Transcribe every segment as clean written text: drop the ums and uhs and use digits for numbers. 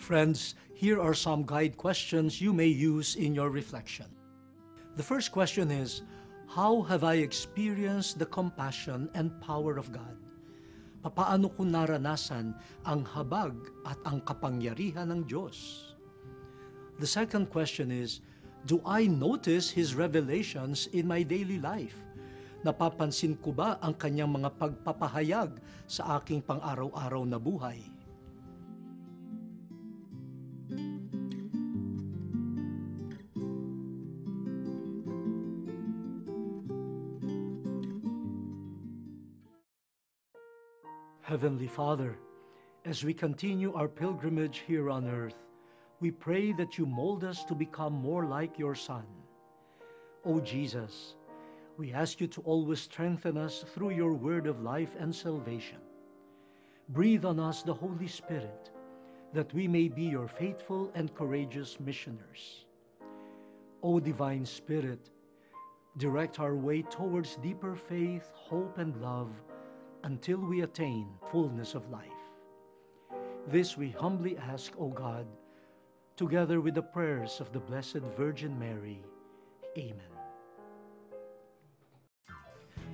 Friends, here are some guide questions you may use in your reflection. The first question is, how have I experienced the compassion and power of God? Papaano ko naranasan ang habag at ang kapangyarihan ng Diyos? The second question is, do I notice His revelations in my daily life? Napapansin ko ba ang kanyang mga pagpapahayag sa aking pang-araw-araw na buhay? Heavenly Father, as we continue our pilgrimage here on earth, we pray that you mold us to become more like your Son. O Jesus, we ask you to always strengthen us through your word of life and salvation. Breathe on us the Holy Spirit, that we may be your faithful and courageous missioners. O Divine Spirit, direct our way towards deeper faith, hope, and love until we attain fullness of life. This we humbly ask, O God, together with the prayers of the Blessed Virgin Mary. Amen.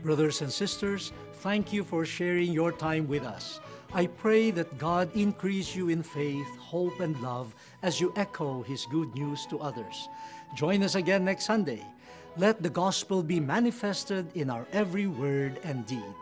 Brothers and sisters, thank you for sharing your time with us. I pray that God increase you in faith, hope, and love as you echo His good news to others. Join us again next Sunday. Let the gospel be manifested in our every word and deed.